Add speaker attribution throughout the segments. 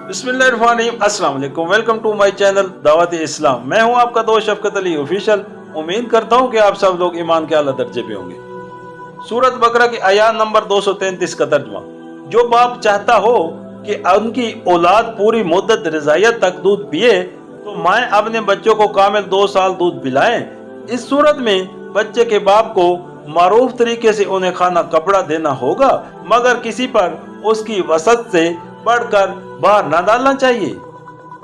Speaker 1: बिस्मिल्लाहिर्रहमानिर्रहीम। अस्सलाम वालेकुम। वेलकम टू माय चैनल दावत इस्लाम। मैं हूं आपका दोस्त शफकत अली ऑफिशियल। उम्मीद करता हूं कि आप सब लोग ईमान के आला दर्जे पे होंगे। सूरत बकरा की आयत नंबर 233 का तर्जुमा। जो बाप चाहता हो कि उनकी औलाद पूरी मुद्दत रज़ायत तक दूध पिए तो माएँ अपने बच्चों को कामिल 2 साल दूध पिलाएं। इस सूरत में बच्चे के बाप को मारूफ तरीके से उन्हें खाना कपड़ा देना होगा, मगर किसी पर उसकी वसत से बढ़कर बाहर न डालना चाहिए।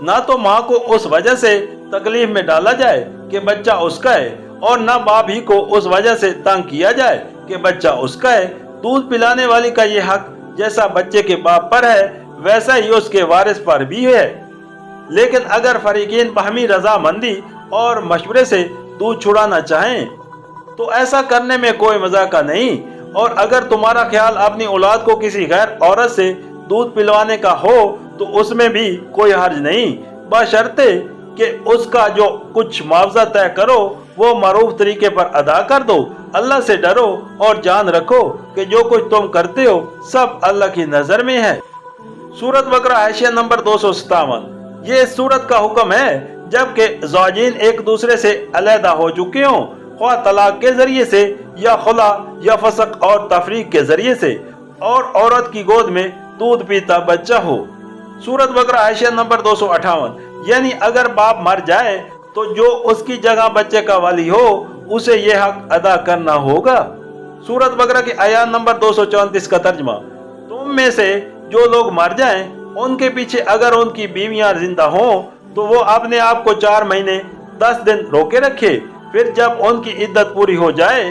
Speaker 1: ना तो माँ को उस वजह से तकलीफ में डाला जाए कि बच्चा उसका है, और न बाप ही को उस वजह से तंग किया जाए कि बच्चा उसका है। दूध पिलाने वाली का ये हक जैसा बच्चे के बाप पर है वैसा ही उसके वारिस पर भी है। लेकिन अगर फरीकीन बाहमी रजामंदी और मशवरे से दूध छुड़ाना चाहें तो ऐसा करने में कोई मजाक नहीं, और अगर तुम्हारा ख्याल अपनी औलाद को किसी गैर औरत से दूध पिलवाने का हो तो उसमें भी कोई हर्ज नहीं, बशर्ते कि उसका जो कुछ मुआवजा तय करो वो मारूफ तरीके पर अदा कर दो। अल्लाह से डरो और जान रखो कि जो कुछ तुम करते हो सब अल्लाह की नजर में है। सूरत बकरा हाशिया नंबर 257। ये इस सूरत का हुक्म है जबकि ज़ौजीन एक दूसरे से अलहदा हो चुके हों, ख्वाह तलाक के जरिए से या खुला या फसक और तफरीक के जरिए से, और औरत की गोद में दूध पीता बच्चा हो। सूरत बकरा हाशिया नंबर 258। यानी अगर बाप मर जाए तो जो उसकी जगह बच्चे का वाली हो उसे यह हक अदा करना होगा। सूरत बकरा की आयत नंबर 234 का तर्जुमा। तुम में से जो लोग मर जाएं उनके पीछे अगर उनकी बीवियां जिंदा हों तो वो अपने आप को 4 महीने 10 दिन रोके रखे, फिर जब उनकी इद्दत पूरी हो जाए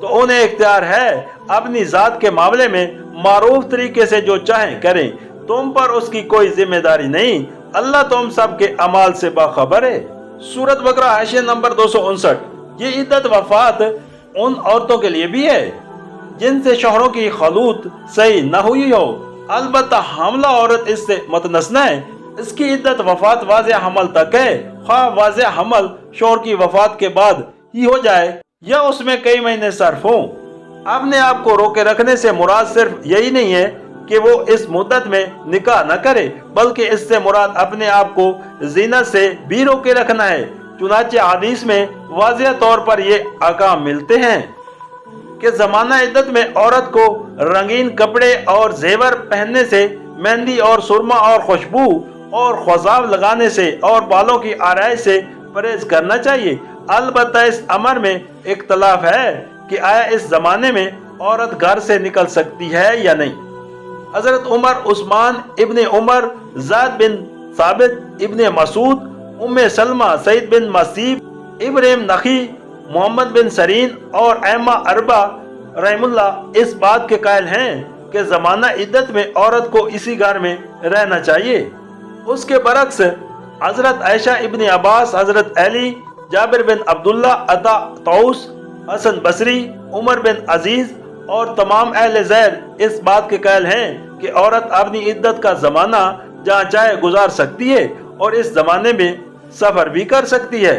Speaker 1: तो उन्हें इख्तियार है अपनी जात के मामले में मारूफ तरीके से जो चाहें करें। तुम पर उसकी कोई जिम्मेदारी नहीं, अल्लाह तुम सब के अमाल से बाखबर है। सूरत बकरा हाशिया नंबर 259। ये इद्दत वफात उन औरतों के लिए भी है जिनसे शोहरों की खलूत सही न हुई हो, अलबत्ता हामला औरत इससे मुतनस्ना है। इसकी इद्दत वफात वाज़े हमल तक है, ख्वाह वाज़े हमल शोहर की वफात के बाद ही हो जाए या उसमें कई महीने सर्फ हों। अपने आप को रोके रखने से मुराद सिर्फ यही नहीं है कि वो इस मुद्दत में निकाह न करे, बल्कि इससे मुराद अपने आप को ज़ीनत से भी रोके रखना है। चुनाचे हदीस में वाज़ेह तौर पर ये अहकाम मिलते हैं कि ज़माना इद्दत में औरत को रंगीन कपड़े और जेवर पहनने से, मेहंदी और सुरमा और खुशबू और ख्वाजाब लगाने से और बालों की आरइश से परहेज करना चाहिए। अलबत्ता इस अमर में इख्तलाफ है कि आया इस जमाने में औरत घर से निकल सकती है या नहीं। हजरत उमर, उस्मान इब्ने उमर, ज़ैद बिन साबित इब्ने मसूद, उम्मे सलमा, सईद बिन मसीब, इब्राहिम नखी, मोहम्मद बिन सरीन और ऐमा अरबा रहमुल्लाह इस बात के कायल हैं कि ज़माना इद्दत में औरत को इसी घर में रहना चाहिए। उसके बरक्स हजरत आयशा इब्ने अब्बास, हजरत अली, जाबिर बिन अब्दुल्ला, अता तौस, हसन बसरी, उमर बिन अजीज और तमाम अहले ज़ैर इस बात के कायल हैं कि औरत अपनी इद्दत का ज़माना जहाँ चाहे गुजार सकती है और इस ज़माने में सफ़र भी कर सकती है।